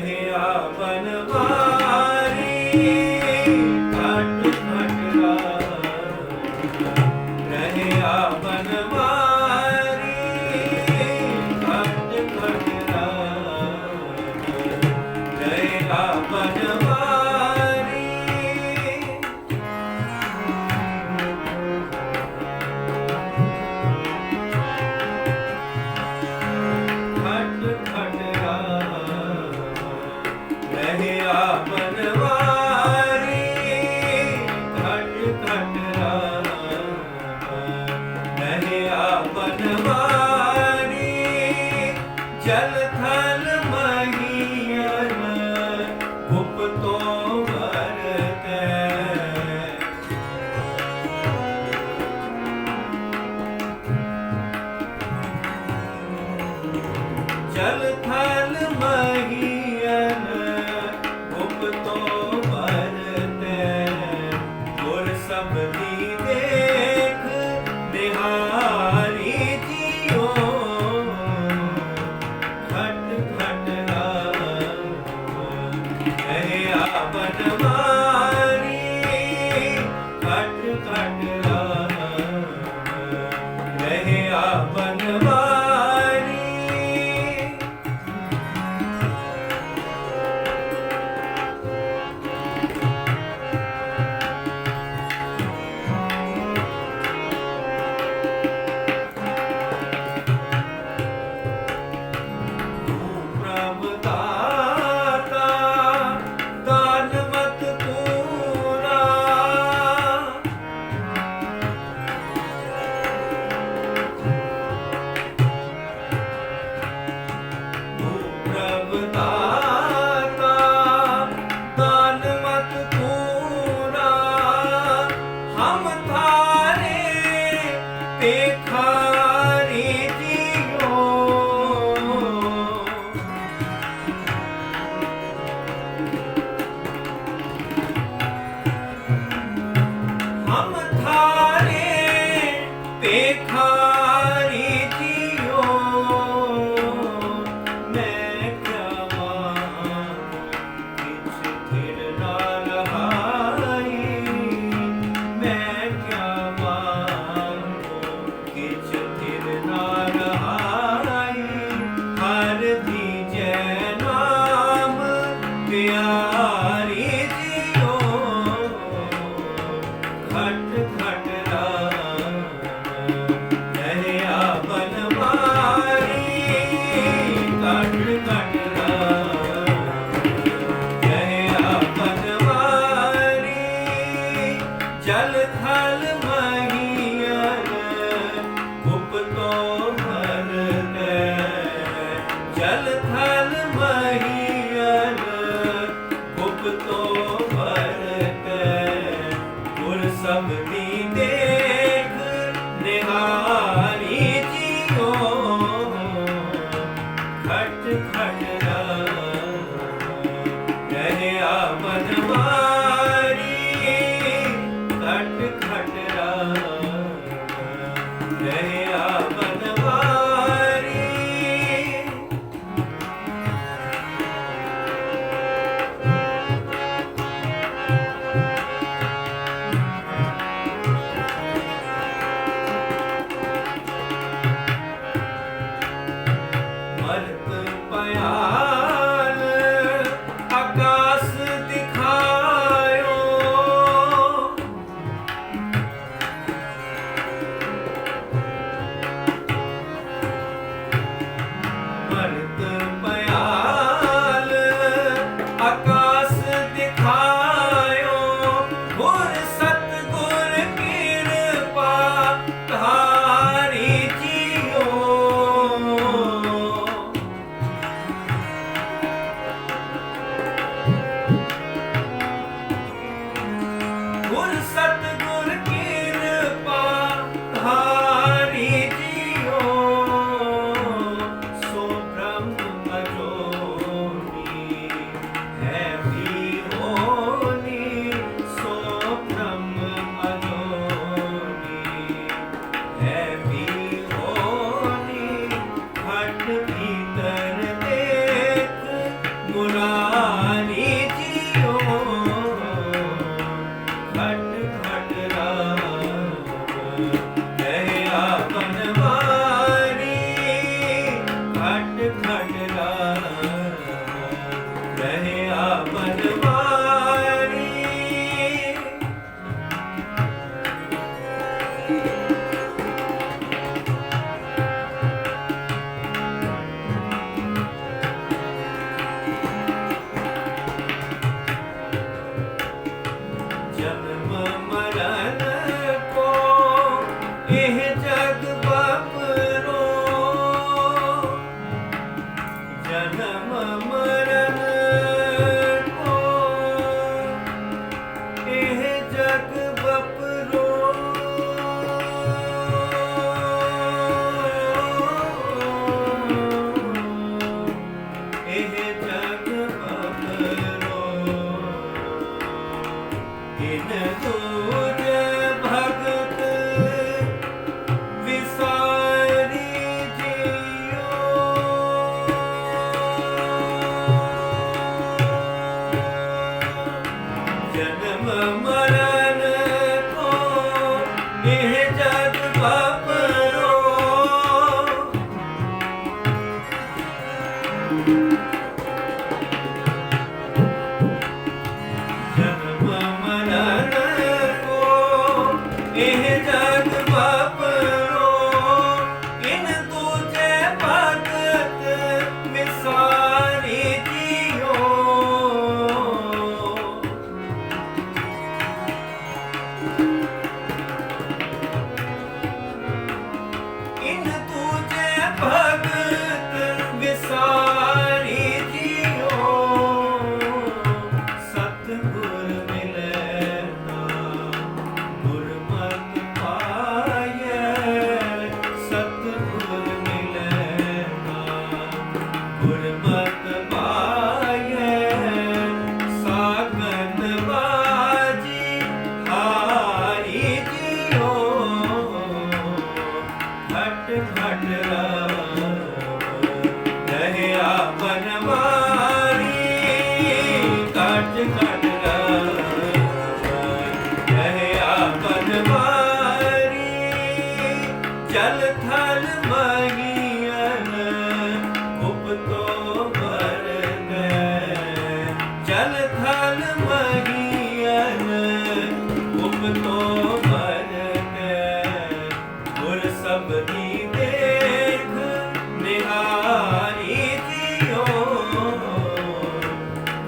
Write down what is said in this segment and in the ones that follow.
रहिया बनवारी घट घट रहिया बनवारी घट घट रहिया बनवारी घट घट रहिया बनवारी घट घट रहिया बनवारी जल थल महीयन गुप्तो भरते जल थल महीयन गुप्तो भरते गुर सबदी देख निहारी जियो घट घट रहिया बनवारी घट घट रहिया बनवारी प्रभुदाता दान मत पूरा प्रभुदाता दान मत पूरा हम थारे देखारी जियो हम थारे देखारी जियो मैं क्या मांगू किछ थिर ना रहाई मैं क्या मांगू किछ थिर ना रहाई हर दीजे नाम प्यारी जियो घट घट रहिया बनवारी घट घट रहिया बनवारी जल थल महीयन गुप्तो भरते जल थल महीयन गुप्तो भरते गुर सबदी देख निहारी जियो घट घट रहिया बनवारी घट घट रहिया बनवारी मर्त पयाल आकाश दिखायो मर्त पयाल आकाश दिखायो गुर सतगुर कृपा धारी जियो गुर सतगुर कृपा धारी जियो सो ब्रह्म जन्म मरण को एह जग बपरो एह जग बपरो इन दूज भगत विसारी जियो जन्म मरण को एह जग बपरो जन्म मरण को एह जग बपरो इन तुझे भगत विसारी जियो इन तुझे भगत विसारी जियो सतगुर मिले ना गुरमत पाए सतगुर मिले ना गुरमत पाए सागन बाजी हारी जियो घट घट रहे आपन मारी घट घट रहे आपन मारी जल थल मगियन उपतो भर गए जल थल मगियन उपतो भर गए गुर सबदी देख निहारी जियो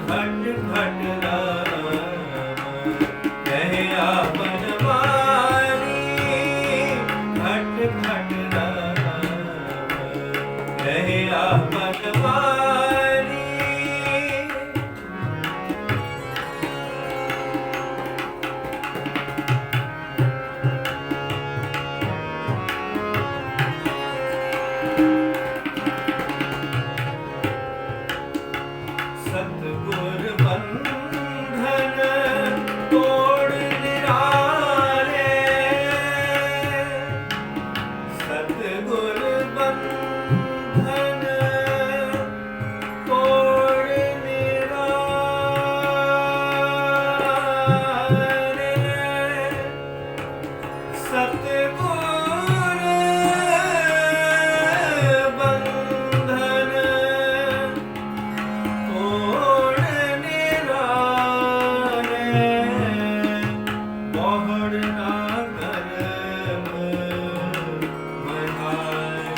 घट घट रहे आपन मारी घट घट रहे आपन मारी सतगुर बंधन तोड़ निरारे सतगुर बंधन तोड़ निरारे सतगुर बंधन तोड़ निरारे मोहर ना करम मनाई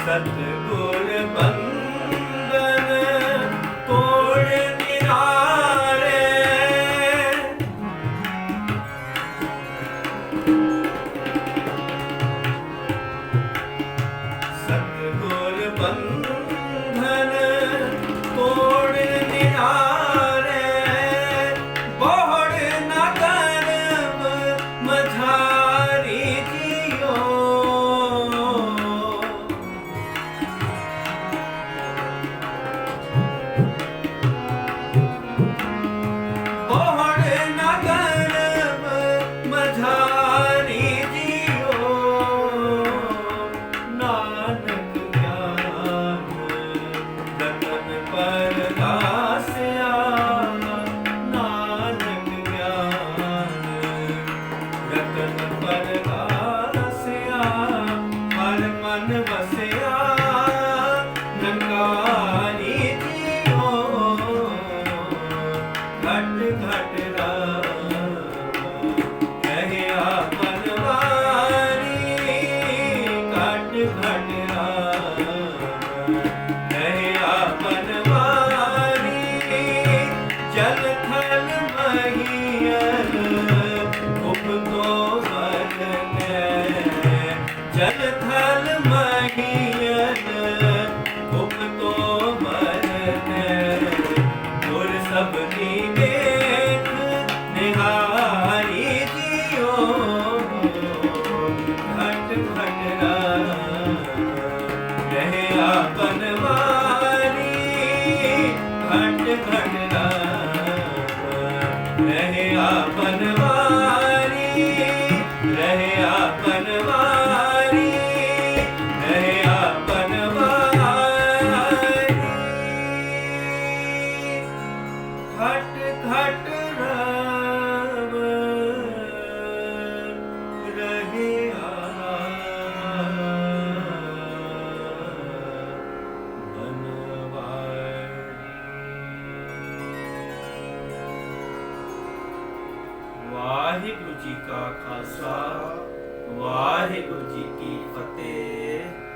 सतगुर बंधन तोड़ निरारे सतगुर बंधन तोड़ निरारे बोहड़ न करम मझारी जियो बोहड़ न करम मझारी जियो नानक ज्ञान रतन पर दास्या नानक ज्ञान रतन पर दास्या हर मन बसया नंगारी जियो घट घट रहे आपन मारी घट घट रहे आपन मारी जल थल महियन उपतो भर गए जल थल मही ਵਾਹਿਗੁਰੂ ਜੀ ਕਾ ਖਾਲਸਾ ਵਾਹਿਗੁਰੂ ਜੀ ਕੀ ਫਤਿਹ।